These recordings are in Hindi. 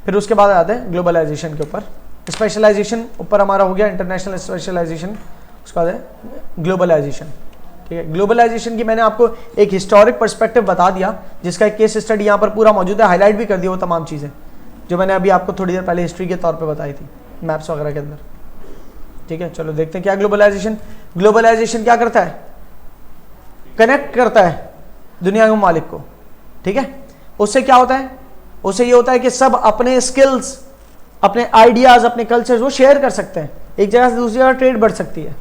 फिर उसके बाद आते हैं ग्लोबलाइजेशन के ऊपर। स्पेशलाइजेशन ऊपर हमारा हो गया, इंटरनेशनल स्पेशलाइजेशन, उसके बाद है ग्लोबलाइजेशन। ठीक है, ग्लोबलाइजेशन की मैंने आपको एक हिस्टोरिक पर्सपेक्टिव बता दिया, जिसका एक केस स्टडी यहाँ पर पूरा मौजूद है, हाईलाइट भी कर दिया वो तमाम चीज़ें जो मैंने अभी आपको थोड़ी देर पहले हिस्ट्री के तौर पे बताई थी मैप्स वगैरह के अंदर। ठीक है, चलो देखते हैं क्या ग्लोबलाइजेशन। ग्लोबलाइजेशन क्या करता है? कनेक्ट करता है दुनिया के ममालिक को। ठीक है, उससे क्या होता है? उससे ये होता है कि सब अपने स्किल्स, अपने आइडियाज, अपने कल्चर्स वो शेयर कर सकते हैं, एक जगह से दूसरी जगह ट्रेड बढ़ सकती है।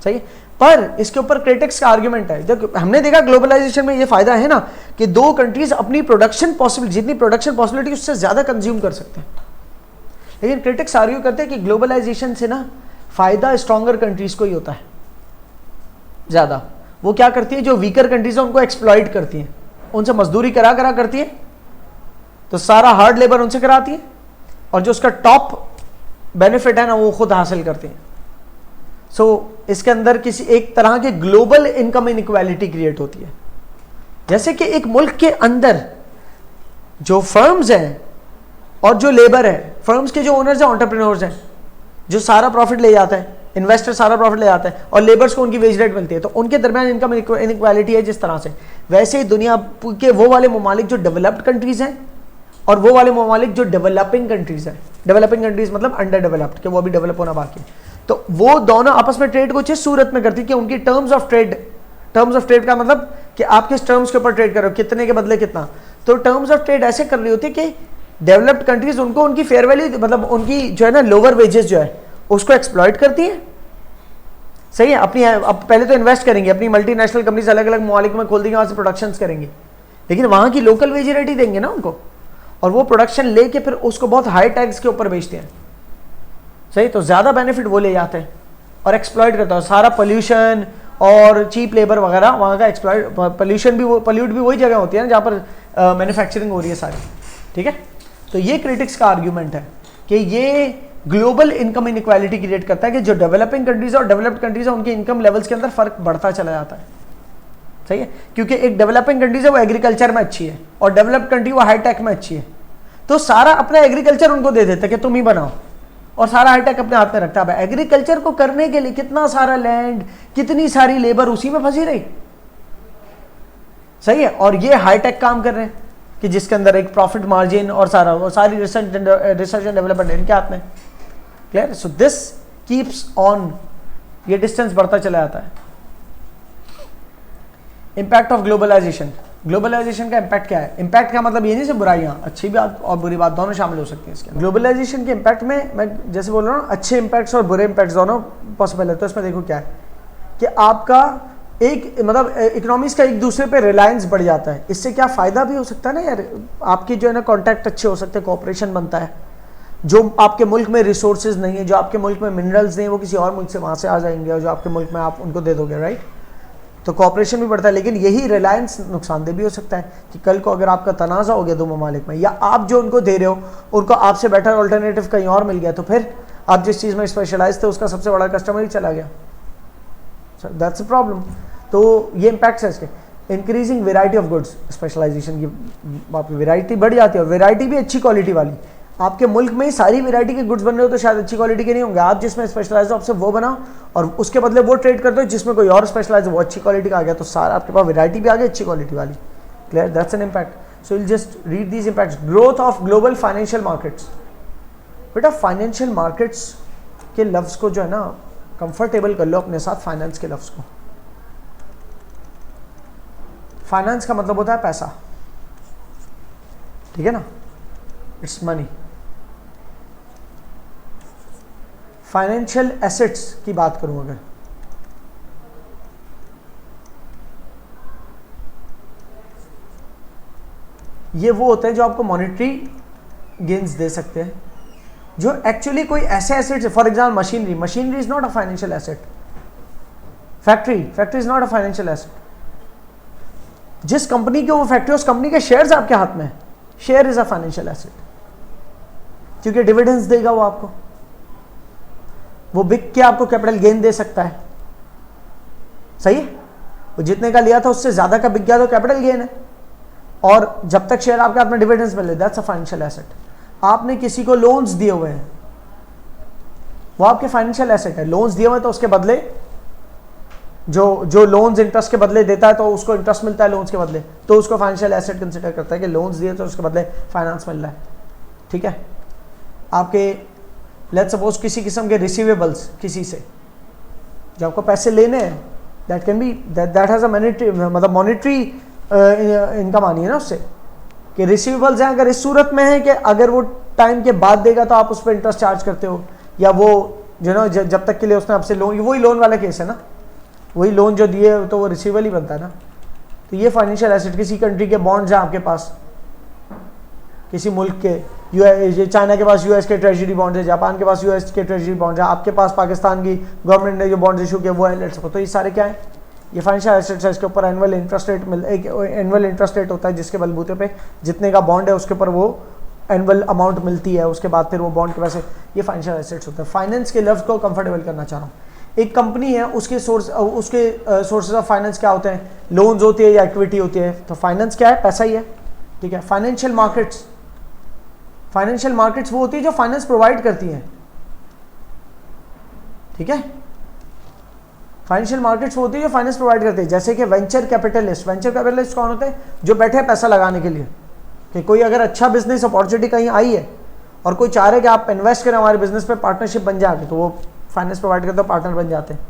सही है, पर इसके ऊपर क्रिटिक्स का आर्ग्यूमेंट है। जब हमने देखा ग्लोबलाइजेशन में ये फायदा है ना कि दो कंट्रीज अपनी प्रोडक्शन पॉसिबिलिटी, जितनी प्रोडक्शन पॉसिबिलिटी उससे ज्यादा कंज्यूम कर सकते हैं। लेकिन क्रिटिक्स आर्ग्यू करते हैं कि ग्लोबलाइजेशन से ना फायदा स्ट्रॉन्गर कंट्रीज को ही होता है ज्यादा। वो क्या करती है, जो वीकर कंट्रीज है उनको एक्सप्लॉइट करती हैं, उनसे मजदूरी करा करती है, तो सारा हार्ड लेबर उनसे कराती है, और जो उसका टॉप बेनिफिट है ना वो खुद हासिल करती हैं। इसके अंदर किसी एक तरह के ग्लोबल इनकम इनइक्वालिटी क्रिएट होती है। जैसे कि एक मुल्क के अंदर जो फर्म्स हैं और जो लेबर है, फर्म्स के जो ओनर्स हैं, एंटरप्रेन्योर्स हैं, जो सारा प्रॉफिट ले जाता है, इन्वेस्टर सारा प्रॉफिट ले जाता है, और लेबर्स को उनकी वेज रेट मिलती है, तो उनके दरमियान इनकम इनइक्वालिटी है जिस तरह से। वैसे ही दुनिया के वो वाले ममालिक जो डेवलप्ड कंट्रीज हैं और वो वाले ममालिक जो डेवलपिंग कंट्रीज हैं, डेवलपिंग कंट्रीज मतलब अंडर डेवलप्ड, कि वो अभी डेवलप होना बाकी है, तो वो दोनों आपस में ट्रेड को जिस सूरत में करती है कि उनकी टर्म्स ऑफ ट्रेड का मतलब कि आप किस टर्म्स के ऊपर ट्रेड कर रहे हो, कितने के बदले कितना, तो टर्म्स ऑफ ट्रेड ऐसे कर रही होती है कि डेवलप्ड कंट्रीज उनको उनकी फेयर वैल्यू, मतलब उनकी जो है ना लोअर वेजेस जो है उसको एक्सप्लॉइट करती है। सही है, अपनी अब पहले तो इन्वेस्ट करेंगे, अपनी मल्टीनेशनल कंपनीज अलग अलग ममालिक में खोल देंगे, वहां से प्रोडक्शन करेंगे, लेकिन वहां की लोकल वेज रेट ही देंगे ना उनको, और वो प्रोडक्शन लेके फिर उसको बहुत हाई टैक्स के ऊपर बेचते हैं। सही, तो ज्यादा बेनिफिट वो ले जाते हैं और एक्सप्लॉइट करता है सारा पोल्यूशन और चीप लेबर वगैरह, वहाँ का एक्सप्लॉइट, पोल्यूशन भी वो पोल्यूट भी वही जगह होती है ना जहाँ पर मैन्युफैक्चरिंग हो रही है सारी। ठीक है, तो ये क्रिटिक्स का आर्ग्यूमेंट है कि ये ग्लोबल इनकम इनइक्वालिटी क्रिएट करता है कि जो डेवलपिंग कंट्रीज और डेवलप्ड कंट्रीज है उनके इनकम लेवल्स के अंदर फर्क बढ़ता चला जाता है। सही है, क्योंकि एक डेवलपिंग कंट्रीज है वो एग्रीकल्चर में अच्छी है और डेवलप्ड कंट्री वो हाईटेक में अच्छी है, तो सारा अपना एग्रीकल्चर उनको दे देते कि तुम ही बनाओ, और सारा हाईटेक अपने हाथ में रखता है। एग्रीकल्चर को करने के लिए कितना सारा लैंड, कितनी सारी लेबर उसी में फंसी रही। सही है, और ये हाईटेक काम कर रहे हैं कि जिसके अंदर एक प्रॉफिट मार्जिन और सारा वो सारी रिसर्च एंड डेवलपमेंट इनके हाथ में। Clear? So this keeps on, ये डिस्टेंस बढ़ता चला जाता है। Impact of globalization. ग्लोबलाइजेशन का इंपैक्ट क्या है? इंपैक्ट का मतलब ये नहीं सिर्फ बुराइयां, अच्छी बात और बुरी बात दोनों शामिल हो सकती है इसके। ग्लोबलाइजेशन के इंपैक्ट में मैं जैसे बोल रहा हूँ, अच्छे इंपैक्ट्स और बुरे इंपैक्ट्स दोनों पॉसिबल है। तो इसमें देखो क्या है कि आपका एक मतलब इकोनॉमीज का एक दूसरे पे रिलायंस बढ़ जाता है। इससे क्या फायदा भी हो सकता है ना यार, आपके जो है ना कॉन्टैक्ट अच्छे हो सकते हैं, कोऑपरेशन बनता है। जो आपके मुल्क में रिसोर्सेज नहीं है, जो आपके मुल्क में मिनरल्स नहीं है, वो किसी और मुल्क से वहाँ से आ जाएंगे, और जो आपके मुल्क में आप उनको दे दोगे, राइट? तो कोऑपरेशन भी बढ़ता है। लेकिन यही रिलायंस नुकसानदेह भी हो सकता है कि कल को अगर आपका तनाज़ा हो गया दो ममालिक में, या आप जो उनको दे रहे हो उनको आपसे बेटर ऑल्टरनेटिव कहीं और मिल गया, तो फिर आप जिस चीज़ में स्पेशलाइज थे उसका सबसे बड़ा कस्टमर ही चला गया। That's a problem. तो ये इम्पैक्ट्स है इसके। Increasing variety of goods, specialization की आपकी वेराइटी बढ़ जाती है, और वेराइटी भी अच्छी क्वालिटी वाली। आपके मुल्क में ही सारी वेराइटी के गुड्स बन रहे हो तो शायद अच्छी क्वालिटी के नहीं होंगे। आप जिसमें स्पेशलाइज हो आपसे वो बनाओ, और उसके बदले वो ट्रेड कर दो जिसमें कोई और स्पेशलाइज वो अच्छी क्वालिटी का आ गया, तो सारा आपके पास वेराइटी भी आ गई अच्छी क्वालिटी वाली। Clear? That's an impact. So will just read these impacts. Growth of global financial markets. बेटा फाइनेंशियल मार्केट्स के लफ्ज़ को जो है ना कंफर्टेबल कर लो अपने साथ, फाइनेंस के लफ्ज़ को। फाइनेंस का मतलब होता है पैसा, ठीक है ना? It's money. फाइनेंशियल एसेट्स की बात करूं अगर, ये वो होते हैं जो आपको मॉनेटरी गेन्स दे सकते हैं, जो एक्चुअली कोई ऐसे assets, for example machinery, machinery is not a financial asset. Factory is not a financial asset. जिस कंपनी की वो फैक्ट्री, उस कंपनी के शेयर्स आपके हाथ में, share is a financial asset, क्योंकि डिविडेंड्स देगा वो आपको, वो बिक के आपको कैपिटल गेन दे सकता है। सही है, वो जितने का लिया था उससे ज्यादा का बिक गया तो कैपिटल गेन है, और जब तक शेयर आपके हाथ में डिविडेंड्स मिले, दैट्स अ फाइनेंशियल एसेट। आपने किसी को लोन्स दिए हुए हैं, वो आपके फाइनेंशियल एसेट है। लोन्स दिए हुए तो उसके बदले जो लोन्स इंटरेस्ट के बदले देता है तो उसको इंटरेस्ट मिलता है लोन्स के बदले, तो उसको फाइनेंशियल एसेट कंसिडर करता है कि लोन्स दिए तो उसके बदले फाइनेंस मिल रहा है। ठीक है, आपके लेट्स सपोज किसी किस्म के रिसीवेबल्स किसी से, जो आपको पैसे लेने हैं, that can be that has a monetary, मतलब मॉनेटरी इनकम आनी है ना उससे, कि रिसीवेबल्स हैं अगर इस सूरत में है कि अगर वो टाइम के बाद देगा तो आप उस पर इंटरेस्ट चार्ज करते हो, या वो जो ना जब तक के लिए उसने आपसे लोन, वही लोन वाला केस है ना, वही लोन जो दिए तो वो रिसीवेबल ही बनता है ना। तो ये फाइनेंशियल एसेट, किसी कंट्री के बॉन्ड्स हैं आपके पास, किसी मुल्क के, चाइना के पास यूएस के ट्रेजरी बॉन्ड्स है, जापान के पास यूएस के ट्रेजरी बॉन्ड्स है, आपके पास पाकिस्तान की गवर्नमेंट ने जो बॉन्ड्स इशू किए वो है, लेट्स सपोज। तो ये सारे क्या है, ये फाइनेंशियल एसेट्स है। इसके ऊपर एनुअल इंटरेस्ट रेट एक एनुअल इंटरेस्ट रेट होता है जिसके बलबूते पे जितने का बॉन्ड है उसके ऊपर वो एनुअल अमाउंट मिलती है, उसके बाद फिर वो बॉन्ड के पैसे, ये फाइनेंशियल एसेट्स होता है। फाइनेंस के लफ्ज़ को कंफर्टेबल करना चाह रहा हूँ। एक कंपनी है, उसके सोर्सेज ऑफ फाइनेंस क्या होते हैं, लोन्स होती है या इक्विटी होती है। तो फाइनेंस क्या है, पैसा ही है। ठीक है, फाइनेंशियल मार्केट्स वो होती है जो फाइनेंस प्रोवाइड करती हैं। ठीक है, फाइनेंशियल मार्केट्स वो होती है जो फाइनेंस प्रोवाइड करती है। जैसे कि वेंचर कैपिटलिस्ट कौन होते हैं, जो बैठे हैं पैसा लगाने के लिए, कि कोई अगर अच्छा बिजनेस अपॉर्चुनिटी कहीं आई है और कोई चाह रहे कि आप इन्वेस्ट करें हमारे बिजनेस पे, पार्टनरशिप बन जाए, तो वो फाइनेंस प्रोवाइड करते, पार्टनर बन जाते हैं।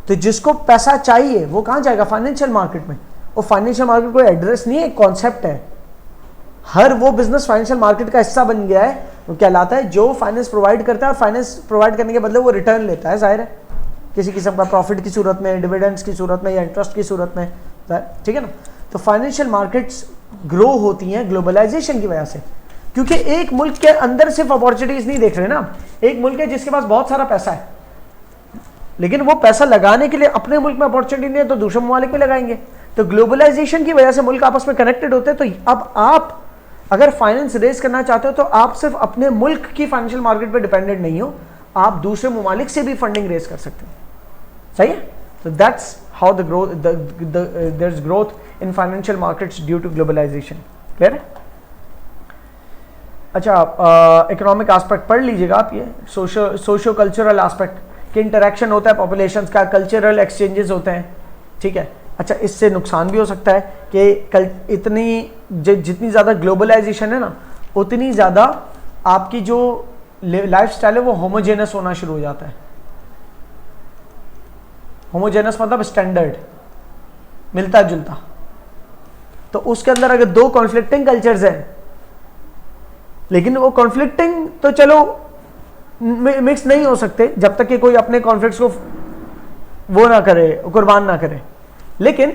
तो जिसको पैसा चाहिए वो कहाँ जाएगा, फाइनेंशियल मार्केट में। और फाइनेंशियल मार्केट कोई एड्रेस नहीं है, एक कॉन्सेप्ट है। हर वो बिजनेस फाइनेंशियल मार्केट का हिस्सा बन गया है, वो कहलाता है जो फाइनेंस प्रोवाइड करता है, और फाइनेंस प्रोवाइड करने के बदले वो रिटर्न लेता है, जाहिर है, किसी किस्म का प्रॉफिट की सूरत में, डिविडेंड्स की सूरत में, या इंटरेस्ट की सूरत में। ठीक है ना। तो फाइनेंशियल मार्केट्स ग्रो होती हैं ग्लोबलाइजेशन की वजह से, क्योंकि एक मुल्क के अंदर सिर्फ अपॉर्चुनिटीज नहीं देख रहे ना। एक मुल्क है जिसके पास बहुत सारा पैसा है, लेकिन वो पैसा लगाने के लिए अपने मुल्क में अपॉर्चुनिटी नहीं है तो दूसरे ममालिक में लगाएंगे। तो ग्लोबलाइजेशन की वजह से मुल्क आपस में कनेक्टेड होते हैं। तो अब आप अगर फाइनेंस रेज करना चाहते हो तो आप सिर्फ अपने मुल्क की फाइनेंशियल मार्केट पे डिपेंडेंट नहीं हो, आप दूसरे ममालिक से भी फंडिंग रेज कर सकते हो। सही है। तो that's how the growth there is growth in financial markets due to globalization. Clear है। अच्छा, इकोनॉमिक एस्पेक्ट पढ़ लीजिएगा आप, ये सोशो कल्चरल एस्पेक्ट कि इंटरेक्शन होता है पॉपुलेशंस का, कल्चरल एक्सचेंजेस होते हैं। ठीक है। अच्छा, इससे नुकसान भी हो सकता है कि जितनी ज़्यादा ग्लोबलाइजेशन है ना, उतनी ज़्यादा आपकी जो लाइफस्टाइल है वो होमोजेनस होना शुरू हो जाता है। होमोजेनस मतलब स्टैंडर्ड, मिलता जुलता। तो उसके अंदर अगर दो कॉन्फ्लिक्टिंग कल्चर्स हैं, लेकिन वो कॉन्फ्लिक्टिंग तो चलो मिक्स नहीं हो सकते जब तक कि कोई अपने कॉन्फ्लिक्ट्स को वो ना करे, कुर्बान ना करे। लेकिन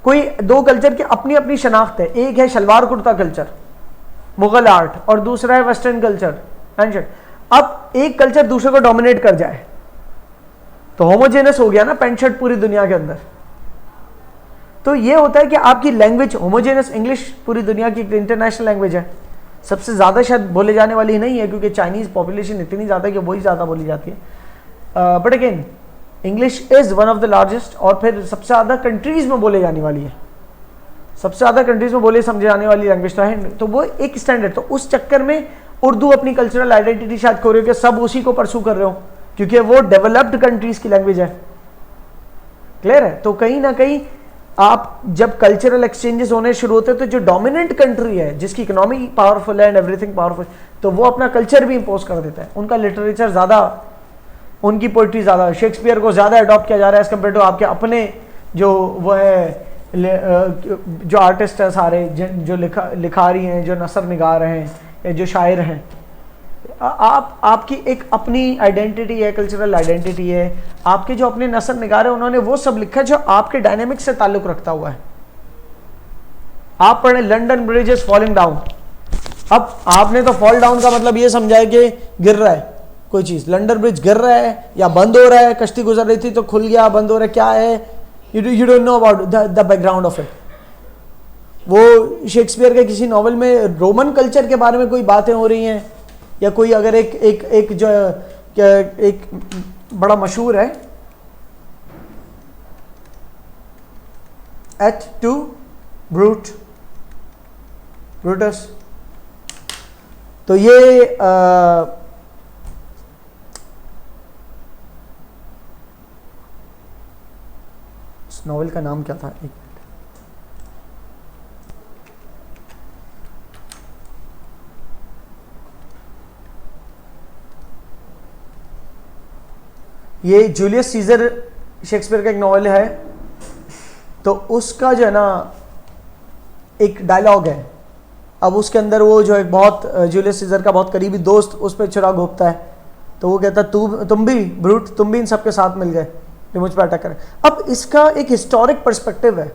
कोई दो कल्चर की अपनी अपनी शनाख्त है। एक है शलवार कुर्ता कल्चर, मुगल आर्ट, और दूसरा है वेस्टर्न कल्चर, पैंट शर्ट। अब एक कल्चर दूसरे को डोमिनेट कर जाए तो होमोजेनस हो गया ना पैंट शर्ट पूरी दुनिया के अंदर। तो ये होता है कि आपकी लैंग्वेज होमोजेनस, इंग्लिश पूरी दुनिया की इंटरनेशनल लैंग्वेज है, सबसे ज़्यादा शायद बोले जाने वाली नहीं है क्योंकि चाइनीज़ पॉपुलेशन इतनी ज़्यादा है कि वही ज़्यादा बोली जाती है। But again English is one of the largest, और फिर सबसे ज़्यादा कंट्रीज़ में बोले जाने वाली है, सबसे ज़्यादा कंट्रीज़ में बोले समझे जाने वाली लैंग्वेज तो है। तो वो एक स्टैंडर्ड, तो उस चक्कर में उर्दू अपनी कल्चरल आइडेंटिटी शायद खो रही हो कि सब उसी को परसू कर रहे हो क्योंकि वो डेवलप्ड कंट्रीज़ की लैंग्वेज है। क्लियर है। तो कहीं ना कहीं आप जब कल्चरल एक्सचेंजेस होने शुरू होते हैं तो जो डोमिनेंट कंट्री है, जिसकी इकोनॉमी पावरफुल है एंड एवरीथिंग पावरफुल, तो वो अपना कल्चर भी इंपोज कर देता है। उनका लिटरेचर ज़्यादा, उनकी पोइट्री ज़्यादा, शेक्सपियर को ज़्यादा अडॉप्ट किया जा रहा है एज कम्पेयर टू आपके अपने जो वो है जो आर्टिस्ट है सारे, जो लिखारी हैं, जो नसर निगार हैं या जो शायर हैं। आपकी एक अपनी आइडेंटिटी है, कल्चरल आइडेंटिटी है। आपके जो अपने नसर निगार है उन्होंने वो सब लिखा है जो आपके डायनेमिक्स से ताल्लुक़ रखता हुआ है। आप पढ़े London bridge is falling down, अब आपने तो फॉल डाउन का मतलब ये समझा है कि गिर रहा है कोई चीज़। लंदन ब्रिज गिर रहा है या बंद हो रहा है, कश्ती गुजर रही थी तो खुल गया, बंद हो रहा है, क्या है, you don't know about the background of it. वो शेक्सपियर के किसी नॉवल में रोमन कल्चर के बारे में कोई बातें हो रही हैं, या कोई अगर एक जो एक बड़ा मशहूर है एट टू ब्रूटस, तो ये इस नॉवेल का नाम क्या था, एक मिनट, ये जूलियस सीजर शेक्सपियर का एक नॉवेल है, तो उसका जो है ना एक डायलॉग है। अब उसके अंदर वो जो एक बहुत जूलियस सीजर का बहुत करीबी दोस्त उस पर छुरा घोंपता है, तो वो कहता है तुम भी ब्रूट, तुम भी इन सबके साथ मिल गए जो मुझ पर अटैक करें। अब इसका एक हिस्टोरिक पर्सपेक्टिव है,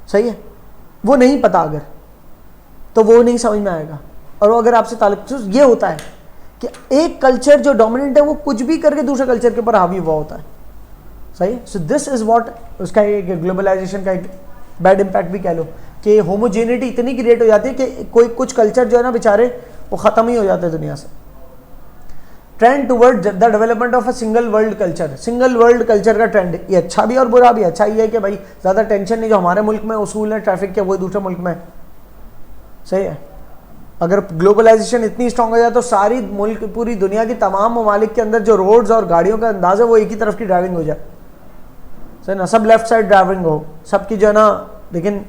सही है, वो नहीं पता अगर, तो वो नहीं समझ में आएगा। और वो अगर आपसे ताल्लुक, तो ये होता है कि एक कल्चर जो डोमिनेंट है वो कुछ भी करके दूसरे कल्चर के ऊपर हावी हुआ होता है, सही है। सो दिस इज व्हाट, उसका एक ग्लोबलाइजेशन का एक बैड इम्पैक्ट भी कह लो कि होमोजेनिटी इतनी क्रिएट हो जाती है कि कोई कुछ कल्चर जो है ना बेचारे वो ख़त्म ही हो जाते हैं दुनिया से। Trend toward the development of a single world culture, single world culture का ट्रेंड, ये अच्छा भी और बुरा भी। अच्छा ये है कि भाई ज़्यादा टेंशन नहीं, जो हमारे मुल्क में उसूल है ट्रैफिक के, वही दूसरे मुल्क में, सही है। अगर ग्लोबलाइजेशन इतनी स्ट्रांग हो जाए तो सारी मुल्क, पूरी दुनिया की तमाम ममालिक के अंदर जो रोड्स और गाड़ियों का अंदाज़ है वो एक ही तरफ की ड्राइविंग हो जाए, सही ना, सब लेफ्ट साइड ड्राइविंग हो सबकी जो है ना। लेकिन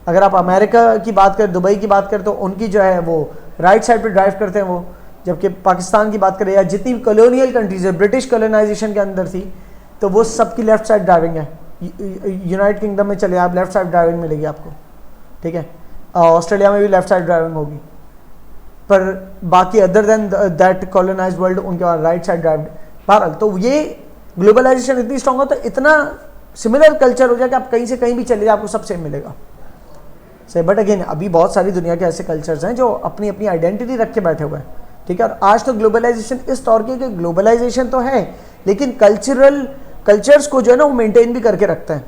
अगर आप अमेरिका की बात करें, दुबई की बात करें, तो उनकी जो है वो राइट साइड पे ड्राइव करते हैं वो, जबकि पाकिस्तान की बात करें या जितनी कॉलोनियल कंट्रीज है, ब्रिटिश कॉलोनाइजेशन के अंदर थी, तो वो सबकी लेफ्ट साइड ड्राइविंग है। यूनाइटेड किंगडम में चले आप, लेफ्ट साइड ड्राइविंग मिलेगी आपको, ठीक है। ऑस्ट्रेलिया में भी लेफ्ट साइड ड्राइविंग होगी, पर बाकी other than that colonised world उनके पास राइट साइड ड्राइव। बहरहाल तो ये ग्लोबलाइजेशन इतनी स्ट्रांग हो तो इतना सिमिलर कल्चर हो जाए कि आप कहीं से कहीं भी चले जाए आपको सब सेम मिलेगा, सही। बट अगेन अभी बहुत सारी दुनिया के ऐसे कल्चर्स हैं जो अपनी अपनी आइडेंटिटी रख के बैठे हुए हैं, ठीक है। और आज तो ग्लोबलाइजेशन इस तौर की कि ग्लोबलाइजेशन तो है लेकिन कल्चर्स को जो है ना वो मेंटेन भी करके रखते हैं।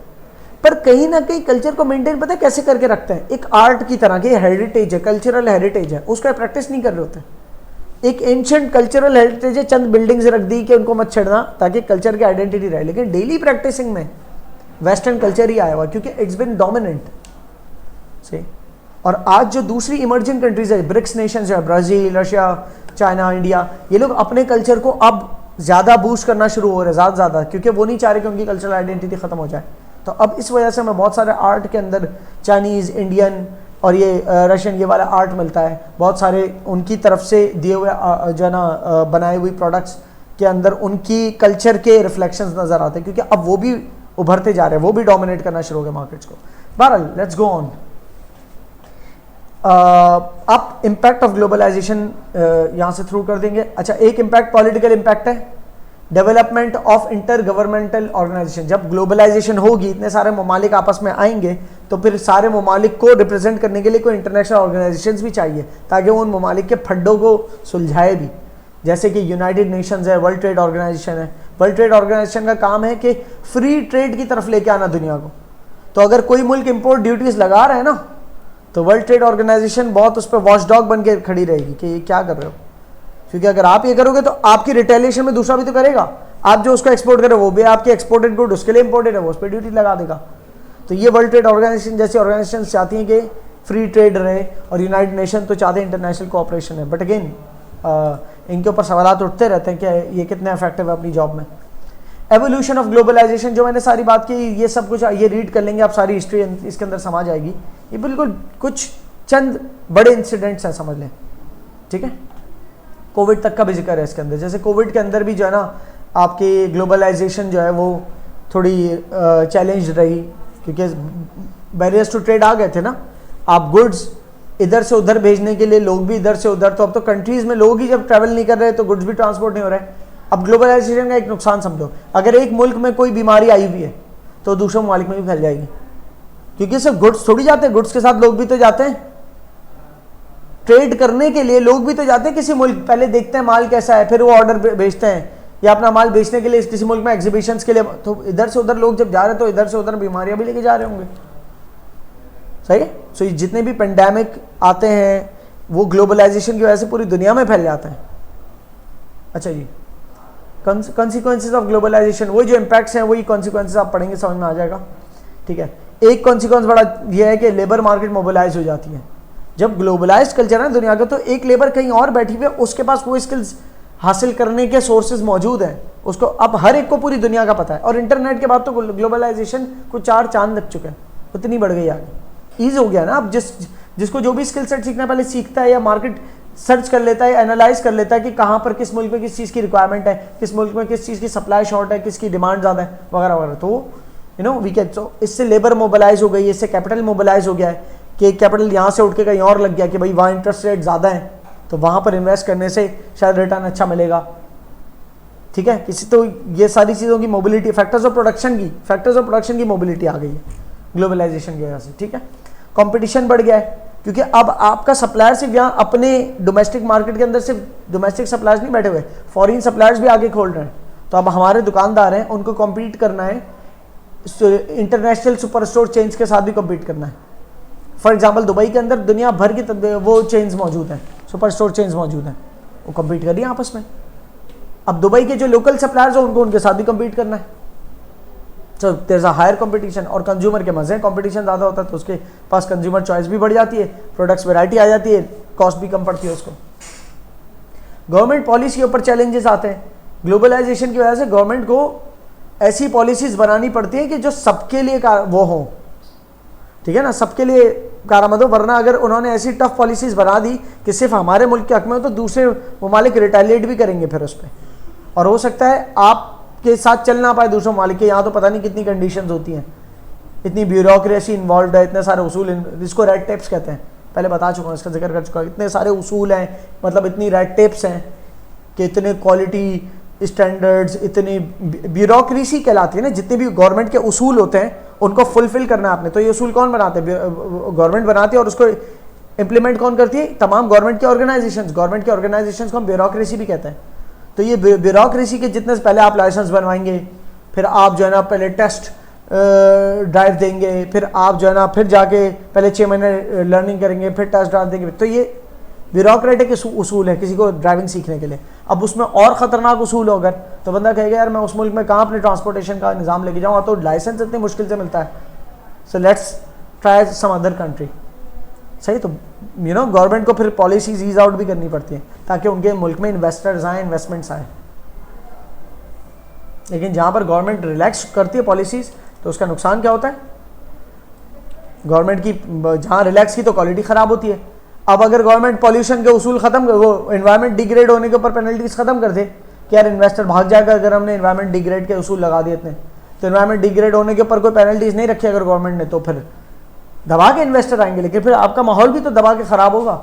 पर कहीं ना कहीं कल्चर को मेंटेन पता है कैसे करके रखते हैं, एक आर्ट की तरह की हेरिटेज है, कल्चरल हेरिटेज है, उसका प्रैक्टिस नहीं कर रहे होते। एक एंशिएंट कल्चरल हेरिटेज है, चंद बिल्डिंग्स रख दी कि उनको मत छेड़ना ताकि कल्चर की आइडेंटिटी रहे, लेकिन डेली प्रैक्टिसिंग में वेस्टर्न कल्चर ही आया हुआ क्योंकि इट्स बिन डोमिनेंट, सही। और आज जो दूसरी इमर्जिंग कंट्रीज है, ब्रिक्स नेशंस है, ब्राज़ील, रशिया, चाइना, इंडिया, ये लोग अपने कल्चर को अब ज़्यादा बूस्ट करना शुरू हो रहे हैं, ज़्यादा, क्योंकि वो नहीं चाह रहे कि उनकी कल्चरल आइडेंटिटी ख़त्म हो जाए। तो अब इस वजह से हमें बहुत सारे आर्ट के अंदर चाइनीज़, इंडियन और ये रशियन ये वाला आर्ट मिलता है, बहुत सारे उनकी तरफ से दिए हुए जो है ना बनाए हुई प्रोडक्ट्स के अंदर उनकी कल्चर के रिफ्लेक्शंस नज़र आते हैं, क्योंकि अब वो भी उभरते जा रहे हैं, वो भी डोमिनेट करना शुरू हो गए मार्केट्स को। बहरहाल लेट्स गो ऑन। आप इम्पैक्ट ऑफ ग्लोबलाइजेशन यहाँ से थ्रू कर देंगे। अच्छा, एक इम्पैक्ट पॉलिटिकल इम्पैक्ट है, development of intergovernmental organization. जब ग्लोबलाइजेशन होगी, इतने सारे ममालिक आपस में आएंगे, तो फिर सारे ममालिक को रिप्रेजेंट करने के लिए कोई इंटरनेशनल ऑर्गेनाइजेशंस भी चाहिए ताकि वो उन ममालिक के फड्डों को सुलझाए भी, जैसे कि यूनाइटेड नेशंस है, वर्ल्ड ट्रेड ऑर्गेनाइजेशन है। वर्ल्ड ट्रेड ऑर्गेनाइजेशन का काम है कि फ्री ट्रेड की तरफ लेके आना दुनिया को। तो अगर कोई मुल्क इम्पोर्ट ड्यूटीज लगा रहे हैं ना, तो वर्ल्ड ट्रेड ऑर्गेनाइजेशन बहुत उस पर वॉचडॉग बन के खड़ी रहेगी कि ये क्या कर रहे हो, क्योंकि अगर आप ये करोगे तो आपकी रिटेलिएशन में दूसरा भी तो करेगा। आप जो उसको एक्सपोर्ट करे वो भी आपके एक्सपोर्टेड गुड उसके लिए इंपोर्टेड है, वो उस पर ड्यूटी लगा देगा। तो ये वर्ल्ड ट्रेड ऑर्गेनाइजेशन जैसी ऑर्गेनाइजेशन चाहती हैं कि फ्री ट्रेड रहे, और यूनाइटेड नेशन तो चाहते हैं इंटरनेशनल कोऑपरेशन है। बट अगेन इनके ऊपर सवाल उठते रहते हैं कि ये कितने इफेक्टिव है अपनी जॉब में। एवोल्यूशन ऑफ ग्लोबलाइजेशन, जो मैंने सारी बात की, ये सब कुछ ये रीड कर लेंगे आप, सारी हिस्ट्री इसके अंदर समा जाएगी। ये बिल्कुल कुछ चंद बड़े इंसिडेंट्स हैं, समझ लें, ठीक है। कोविड तक का भी जिक्र है इसके अंदर। जैसे कोविड के अंदर भी जो है ना आपकी ग्लोबलाइजेशन जो है वो थोड़ी चैलेंज रही, क्योंकि बैरियर्स टू ट्रेड आ गए थे ना। आप गुड्स इधर से उधर भेजने के लिए, लोग भी इधर से उधर, तो अब तो कंट्रीज में लोग ही जब ट्रैवल नहीं कर रहे तो गुड्स भी ट्रांसपोर्ट नहीं हो रहे। अब ग्लोबलाइजेशन का एक नुकसान समझो, अगर एक मुल्क में कोई बीमारी आई हुई है तो दूसरे ममालिक में भी फैल जाएगी, क्योंकि सिर्फ गुड्स थोड़ी जाते हैं, गुड्स के साथ लोग भी तो जाते हैं। ट्रेड करने के लिए लोग भी तो जाते हैं किसी मुल्क, पहले देखते हैं माल कैसा है, फिर वो ऑर्डर भेजते हैं, या अपना माल बेचने के लिए किसी मुल्क में एग्जीबिशंस के लिए। तो इधर से उधर लोग जब जा रहे हैं तो इधर से उधर बीमारियां भी लेके जा रहे होंगे, सही है। सो जितने भी पेंडेमिक आते हैं वो ग्लोबलाइजेशन की वजह से पूरी दुनिया में फैल जाते हैं। अच्छा जी, कॉन्सिक्वेंसेज ऑफ ग्लोबलाइजेशन, वही जो इम्पैक्ट्स हैं वही कॉन्सिक्वेंसेज आप पढ़ेंगे, समझ में आ जाएगा, ठीक है। एक कॉन्सिक्वेंस बड़ा यह है कि लेबर मार्केट मोबिलाइज हो जाती है। जब ग्लोबलाइज कल्चर है दुनिया का, तो एक लेबर कहीं और बैठी हुई है, उसके पास वो स्किल्स हासिल करने के सोर्सेज मौजूद हैं, उसको अब हर एक को पूरी दुनिया का पता है। और इंटरनेट के बाद तो ग्लोबलाइजेशन को 4 चांद लग चुके हैं, उतनी बढ़ गई आगे, ईज हो गया ना। अब जिसको जो भी स्किल सेट सीखना पहले सीखता है, या मार्केट सर्च कर लेता है, एनालाइज कर लेता है कि कहाँ पर किस मुल्क में किस चीज़ की रिक्वायरमेंट है, किस मुल्क में किस चीज़ की सप्लाई शॉर्ट है, किसकी डिमांड ज़्यादा है, वगैरह वगैरह। तो वी कैन, सो इससे लेबर मोबिलाइज हो गई, इससे कैपिटल मोबिलाइज हो गया है कि कैपिटल यहाँ से उठ के कहीं और लग गया कि भाई वहाँ इंटरेस्ट रेट ज़्यादा है, तो वहाँ पर इन्वेस्ट करने से शायद रिटर्न अच्छा मिलेगा। ठीक है, किसी तो ये सारी चीज़ों की मोबिलिटी, फैक्टर्स ऑफ प्रोडक्शन की मोबिलिटी आ गई है ग्लोबलाइजेशन की वजह से। ठीक है, कंपटीशन बढ़ गया है, क्योंकि अब आपका सप्लायर सिर्फ यहाँ अपने डोमेस्टिक मार्केट के अंदर सिर्फ डोमेस्टिक सप्लायर्स नहीं बैठे हुए, फॉरेन सप्लायर्स भी आगे खोल रहे हैं। तो अब हमारे दुकानदार हैं, उनको कम्पीट करना है, इंटरनेशनल सुपर स्टोर चेन्स के साथ भी कम्पीट करना है। फॉर एग्जाम्पल दुबई के अंदर दुनिया भर की वो चेन्स मौजूद हैं, सुपर स्टोर चेन्स मौजूद हैं, वो कम्पीट कर रही है आपस में। अब दुबई के जो लोकल सप्लायर्स हैं उनको उनके साथ भी कम्पीट करना है। तो there is a higher competition, और कंज्यूमर के मजे, कंपटीशन ज़्यादा होता है तो उसके पास कंज्यूमर चॉइस भी बढ़ जाती है, प्रोडक्ट्स वैरायटी आ जाती है, कॉस्ट भी कम पड़ती है उसको। गवर्नमेंट पॉलिसी के ऊपर चैलेंजेस आते हैं। ग्लोबलाइजेशन की वजह से गवर्नमेंट को ऐसी पॉलिसीज बनानी पड़ती है कि जो सबके लिए वो हो, ठीक है ना, सबके लिए कारामद हो। वरना अगर उन्होंने ऐसी टफ पॉलिसीज बना दी कि सिर्फ हमारे मुल्क के हक में हो, तो दूसरे ममालिक रिटेलिएट भी करेंगे फिर उस पर, और हो सकता है आप के साथ चल ना पाए दूसरों मालिक के। यहाँ तो पता नहीं कितनी कंडीशंस होती हैं, इतनी ब्यूरोक्रेसी इन्वॉल्व है, इतने सारे उसूल, जिसको रेड टेप्स कहते हैं, पहले बता चुका हूँ, इसका जिक्र कर चुका हूँ। इतने सारे उसूल हैं, मतलब इतनी रेड टेप्स हैं कि इतने क्वालिटी स्टैंडर्ड्स, इतनी ब्यूरोक्रेसी कहलाती है ना। जितने भी गवर्नमेंट के उसूल होते हैं उनको फुलफिल करना है आपने। तो ये उसूल कौन बनाते हैं? गवर्नमेंट बनाती है, और उसको इम्प्लीमेंट कौन करती है? तमाम गवर्नमेंट के ऑर्गेनाइजेशंस को हम ब्यूरोक्रेसी भी कहते हैं। तो ये ब्यूरोक्रेसी के जितने से पहले आप लाइसेंस बनवाएंगे, फिर आप जो है ना पहले टेस्ट ड्राइव देंगे, फिर आप जो है ना फिर जाके पहले 6 महीने लर्निंग करेंगे, फिर टेस्ट ड्राइव देंगे। तो ये ब्यूरोक्रेटिक उसूल है किसी को ड्राइविंग सीखने के लिए। अब उसमें और ख़तरनाक उसूल हो अगर, तो बंदा कहेगा यार मैं उस मुल्क में कहाँ अपने ट्रांसपोर्टेशन का निज़ाम लेके जाऊँ, तो लाइसेंस इतनी मुश्किल से मिलता है, so let's try some other country. सही, तो गवर्नमेंट को फिर पॉलिसीज ईज आउट भी करनी पड़ती हैं ताकि उनके मुल्क में इन्वेस्टर्स आए, इन्वेस्टमेंट्स आए। लेकिन जहाँ पर गवर्नमेंट रिलैक्स करती है पॉलिसीज, तो उसका नुकसान क्या होता है? गवर्नमेंट की जहाँ रिलैक्स की तो क्वालिटी ख़राब होती है। अब अगर गवर्नमेंट पॉल्यूशन के उसूल ख़त्म कर, वो एनवायरनमेंट डिग्रेड होने के ऊपर पेनल्टीज ख़त्म कर दे कि यार इन्वेस्टर भाग जाएगा अगर हमने एनवायरनमेंट डिग्रेड के उसूल लगा दिए इतने, तो एनवायरनमेंट डिग्रेड होने के ऊपर कोई पेनल्टीज नहीं रखी अगर गवर्नमेंट ने, तो फिर दबा के इन्वेस्टर आएंगे। लेकिन फिर आपका माहौल भी तो दबा के ख़राब होगा।